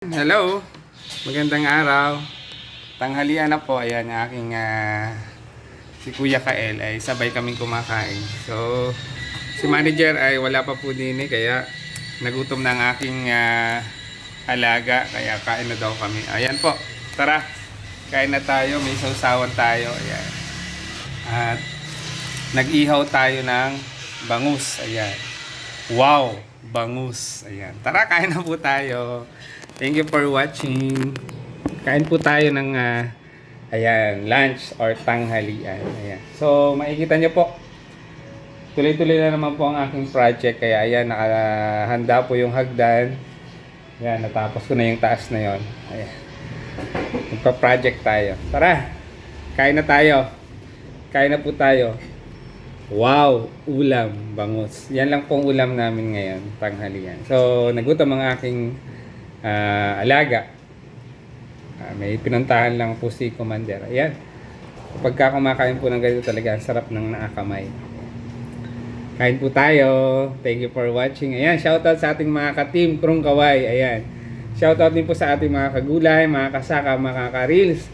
Hello, magandang araw. Tanghalian na po, ayan aking si Kuya Kael ay sabay kaming kumakain. So, si manager ay wala pa po din kaya nagutom na ang aking alaga kaya kain na daw kami. Ayan po, tara, kain na tayo, may sausawan tayo. Ayan. At nag-ihaw tayo ng bangus. Ayan. Wow, bangus. Ayan. Tara, kain na po tayo. Thank you for watching. Kain po tayo ng ayan, lunch or tanghalian. Ayan. So, makikita nyo po. Tuloy-tuloy na naman po ang aking project. Kaya ayan, nakahanda po yung hagdan. Ayan, natapos ko na yung taas na yon. Ayan. Magpa-project tayo. Tara, kain na tayo. Kain na po tayo. Wow, ulam, bangus. Yan lang pong ulam namin ngayon, tanghalian. So, nagutom ang aking alaga. May pinuntahan lang po si Commander. Ayan. Kapag kumakain po ng ganito talaga, ang sarap ng nakakamay. Kain po tayo. Thank you for watching. Ayan, shoutout sa ating mga ka-team Krung Kaway. Ayan. Shoutout din po sa ating mga kagulay, mga kasaka, mga ka-reels.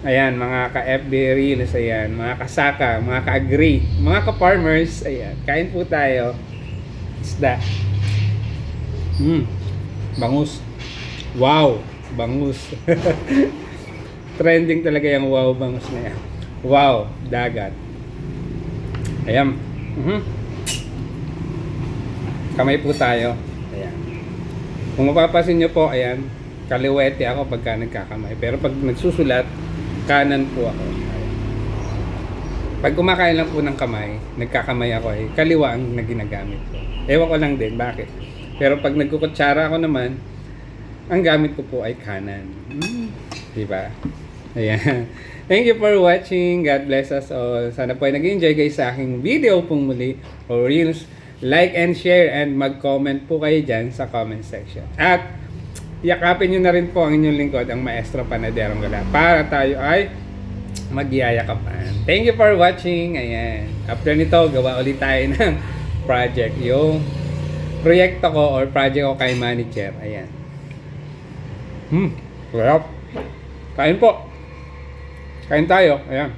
Ayan, mga ka-FB reels. Ayan, mga kasaka, mga ka-agree, mga ka-farmers. Ayan, kain po tayo. Isda. Bangus. Wow, bangus. Trending talaga yung wow bangus na yan. Wow, dagat. Ayan. Kamay po tayo. Ayan. Kung mapapasin nyo po, ayan, kaliwete ako pagka nagkakamay. Pero pag nagsusulat, kanan po ako. Ayan. Pag kumakain lang po ng kamay, nagkakamay ako eh, kaliwa ang naginagamit ko. Ewan ko lang din, bakit? Pero pag nagkukutsara ako naman, ang gamit ko po ay kanan. Diba? Ayan. Thank you for watching. God bless us all. Sana po ay nag-enjoy kayo sa aking video pong muli o reels. Like and share and mag-comment po kayo dyan sa comment section. At yakapin nyo na rin po ang inyong lingkod, ang Maestro Panaderong Gala, para tayo ay magyayakapan. Thank you for watching. Ayan. After nito, gawa ulit tayo ng project. Yung proyekto ko or project ko kay manager. Ayan. Sarap. Kain po. Kain tayo. Ayan.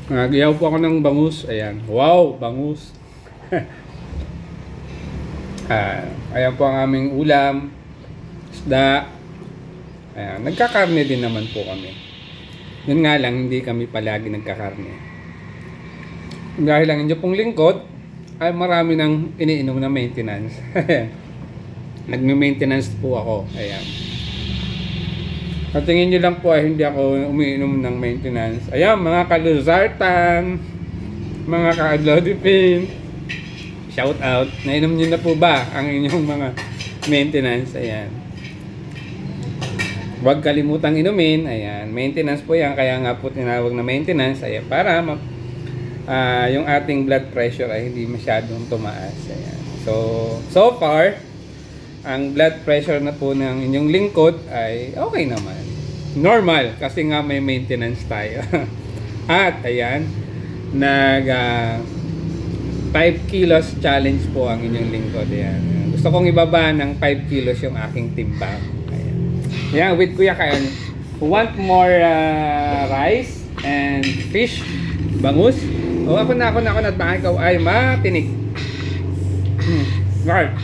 Nag-ihaw po ako ng bangus. Ayan. Wow, bangus. Ayan po ang aming ulam. Isda. Ayan. Nagkakarne din naman po kami. Yun nga lang, hindi kami palagi nagkakarne. Dahil lang inyo pong lingkod, ay marami nang iniinom na maintenance. Nagme-maintenance po ako. Ayan. At tingin nyo lang po ay hindi ako umiinom ng maintenance. Ayan, mga kaluzartan, mga ka-adlodipin, shout out. Nainom nyo na po ba ang inyong mga maintenance? Ayan. Huwag kalimutang inumin. Ayan. Maintenance po yan. Kaya nga po tinawag na maintenance. Ayan. Para yung ating blood pressure ay hindi masyadong tumaas. Ayan. So far, ang blood pressure na po ng inyong lingkod ay okay naman. Normal, kasi nga may maintenance tayo. At, ayan, 5 kilos challenge po ang inyong lingkod. Ayan. Gusto kong ibaba ng 5 kilos yung aking timbang. Ayan. Ayan, with Kuya Kael. Want more rice and fish? Bangus? O, ako na, baka ikaw ay matinig. Right.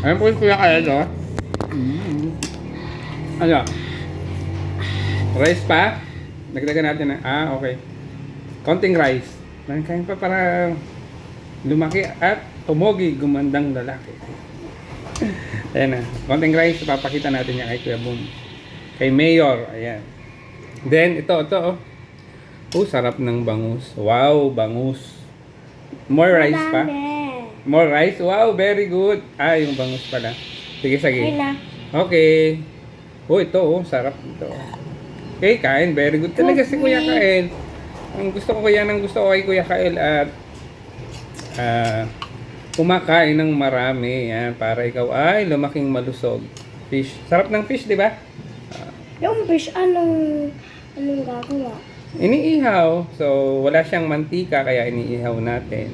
Ayan po yung Kuya Kael, oh. Ano? Rice pa? Nagdagan natin na. Okay. Konting rice. Kain pa para lumaki at tumogi, gumandang lalaki. Ayan na. Konting rice, papakita natin yan kay Kuya Boom. Kay Mayor. Ayan. Then, ito, oh. Sarap ng bangus. Wow, bangus. More rice pa? More rice? Wow, very good. Yung bangus pala. Sige. Okay. Ito, sarap ito. Okay, kain. Very good talaga si Kuya Kael. Ang gusto ko yan, ang gusto ko kay Kuya Kael at kumakain ng marami. Yan, para ikaw ay lumaking malusog. Fish. Sarap ng fish, di ba? Yung fish, anong gagawa? Iniihaw. So, wala siyang mantika, kaya iniihaw natin.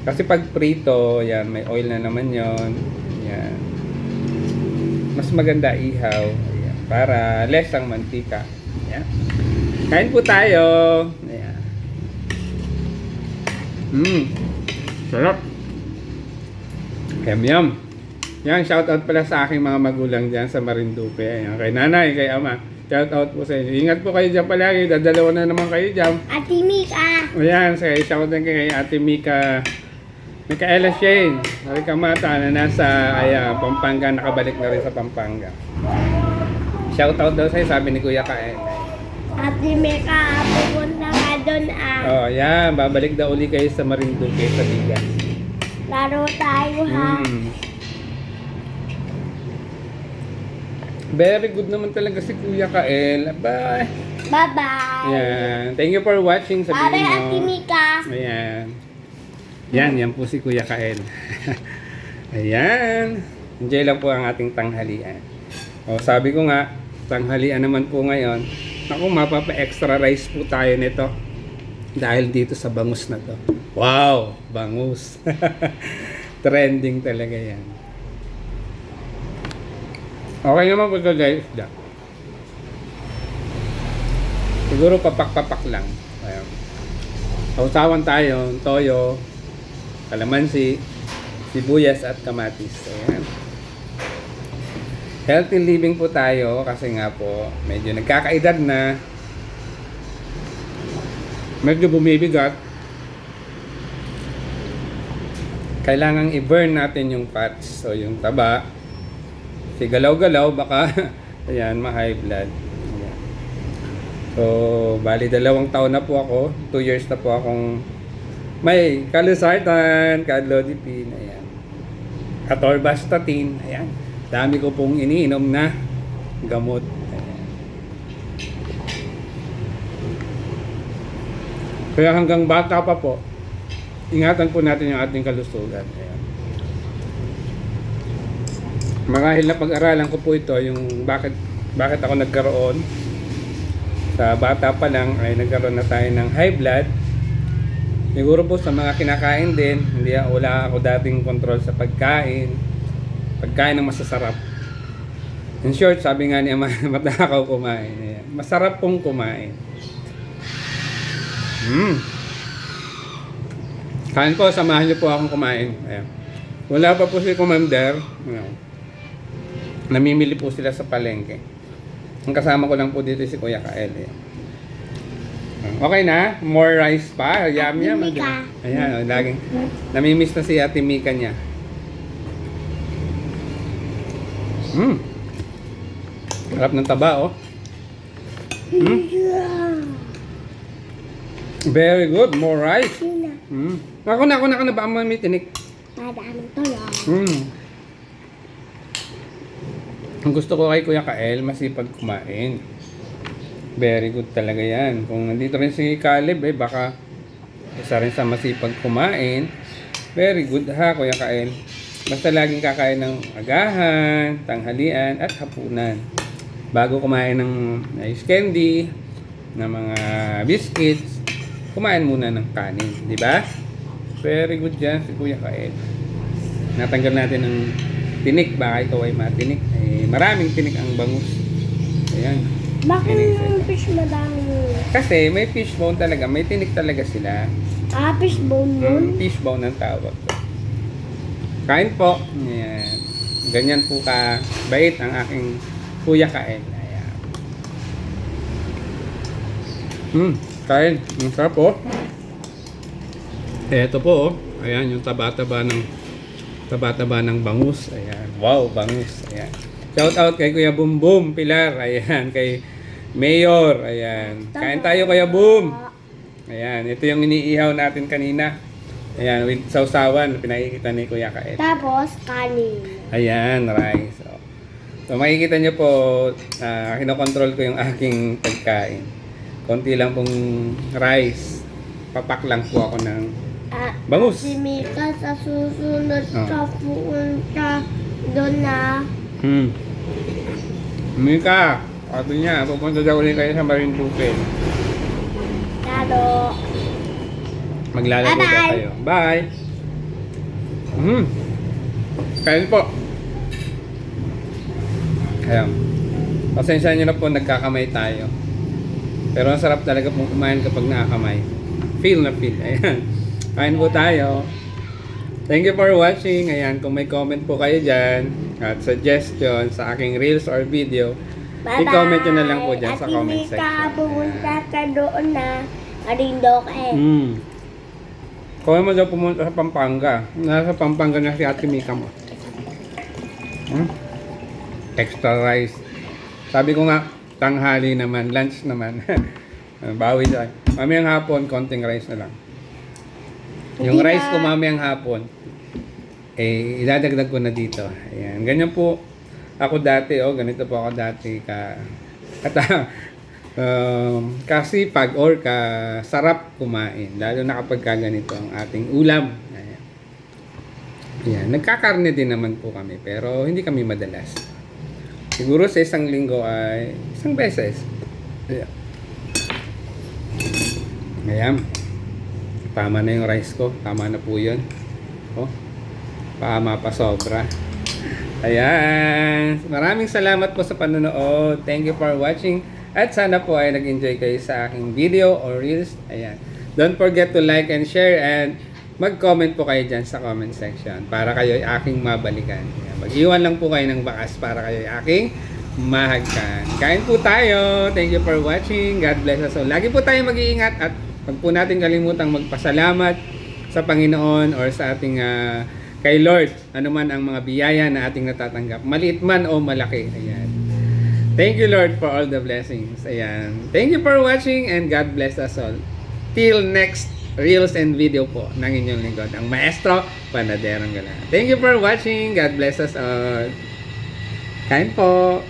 Kasi pag prito, yan, may oil na naman yon. Yan. mas maganda ihaw. Ayan, para less ang mantika. Ayan. Kain po tayo. Ayan. Sarap. Yum yum. Yan, shout out pala sa aking mga magulang dyan sa Marinduque. Ayan, kay nanay, kay ama. Shout out po sa inyo. Ingat po kayo dyan palagi. Dadalawa na naman kayo dyan. Ate Mika. Ayan, shout out din kay Ate Mika. Micaela Shane. Marika Mata na nasa Pampanga. Nakabalik na rin sa Pampanga. Shout out daw sa'yo, sabi ni Kuya Kael. Ate Mika, pupunta ka doon Oh, yan. Babalik daw uli kayo sa Marinduque sa Bigas. Laro tayo ha. Very good naman talaga si Kuya Kael. Bye. Bye-bye. Ayan. Thank you for watching. Sabihin Bye-bye, mo. Ate Mika. Ayan. Yan po si Kuya Kael. Ayan. Enjoy lang po ang ating tanghalian. O, sabi ko nga, tanghalian naman po ngayon. Ako, mapapa-extra rice po tayo nito. Dahil dito sa bangus na to. Wow! Bangus. Trending talaga yan. Okay naman po ito guys. Siguro papak-papak lang. Ayan. Sausawan tayo, toyo, kalamansi, sibuyas at kamatis. Ayan. Healthy living po tayo kasi nga po medyo nagkakaedad na. Medyo bumibigat. Kailangang i-burn natin yung fats. So yung taba. Kasi galaw-galaw baka ayan, ma-high blood. Ayan. So, bali 2 taon na po ako. 2 years na po akong may Kalosartan, Cadlodipine, ayan. Atorvastatin, ayan. Dami ko pong iniinom na gamot. Ayan. Kaya hanggang bata pa po, ingatan po natin yung ating kalusugan. Ayan. Marahil na pag-aralan ko po ito, yung bakit ako nagkaroon. Sa bata pa lang ay nagkaroon na tayo ng high blood. Siguro po sa mga kinakain din, wala ako dating control sa pagkain ng masasarap. In short, sabi nga niya, matakaw kumain. Ayan. Masarap pong kumain. Kain po, samahan niyo po akong kumain. Ayan. Wala pa po si Commander. Ayan. Namimili po sila sa palengke. Ang kasama ko lang po dito si Kuya Kael. Ayan. Okay na? More rice pa? Yum yum. Mika. Ayan, laging namimiss na si Ate Mika niya. Harap ng taba, oh. Very good. More rice. Ako na. Ba ang may tinik? Madaming toyo. Ang gusto ko kay Kuya Kael, masipag kumain. Very good talaga yan. Kung nandito rin si Caleb, baka isa rin sa masipag kumain. Very good ha, Kuya Kael. Basta laging kakain ng agahan, tanghalian, at hapunan. Bago kumain ng ice candy, ng mga biscuits, kumain muna ng kanin. Di ba? Very good yan si Kuya Kael. Natanggal natin ng tinik. Baka ikaw ay matinik. Maraming tinik ang bangus. Ayan. Bakit yung fish madami? Kasi may fishbone talaga. May tinik talaga sila. Fishbone yun? Fishbone ang tawag ko. Kain po. Ayan. Ganyan po ka bait ang aking Kuya Kael. Ayan. Kain. Ang sarap po. Ito po. Ayan yung taba-taba ng bangus. Ayan. Wow, bangus. Ayan. Shout out kay Kuya Boom Boom Pilar. Ayan. Kay Mayor. Ayan. Kain tayo Kuya Boom. Ayan. Ito yung iniihaw natin kanina. Ayan. With sausawan. Pinakikita ni Kuya Kael. Tapos, kanin. Ayan. Rice. So makikita nyo po, kinokontrol ko yung aking pagkain. Konti lang pong rice. Papak lang po ako ng bangus. Si Mika sa susunod ka pupunta doon na. Mika, sabi niya, pupunta daw ulit kayo sa Marinduque. Lalo. Maglalaro daw Bye-bye. kayo. Bye! Kain po. Ayan. Pasensya nyo na po, nagkakamay tayo. Pero ang sarap talaga pong kumain kapag nakakamay. Feel na feel. Ayan. Kain po tayo. Thank you for watching. Ayan, kung may comment po kayo dyan at suggestion sa aking reels or video, i-comment nyo na lang po dyan sa comment At hindi ka section. pumunta ka doon na Arindok eh. Kung mo daw pumunta sa Pampanga. Nasa Pampanga na si Ate Mika mo. Extra rice. Sabi ko nga, tanghali naman, lunch naman. Bawi dyan. Mamayang hapon, konting rice na lang. Yung Hindi rice ko na. mamayang hapon, idadagdag ko na dito. Ayan. Ganyan po ako dati, ganito po ako dati at kasipag or kasarap kumain. Lalo na kapag ganito ang ating ulam. Ayan. Ayan. Nagkakarne din naman po kami, pero hindi kami madalas. Siguro sa isang linggo ay isang beses. Ayan. Ayan. Tama na yung rice ko. Tama na po yun. Tama pa sobra. Ayan. Maraming salamat po sa panonood. Thank you for watching. At sana po ay nag-enjoy kayo sa aking video or reels. Ayan. Don't forget to like and share and mag-comment po kayo dyan sa comment section para kayo ay aking mabalikan. Ayan. Mag-iwan lang po kayo ng bakas para kayo ay aking mahagkan. Kain po tayo. Thank you for watching. God bless us all. Lagi po tayo mag-iingat at wag po natin kalimutang magpasalamat sa Panginoon or sa ating kay Lord. Ano man ang mga biyaya na ating natatanggap. Maliit man o malaki. Ayan. Thank you Lord for all the blessings. Ayan. Thank you for watching and God bless us all. Till next reels and video po ng inyong lingkod. Ang Maestro Panaderong Gala. Thank you for watching. God bless us all. Kain po.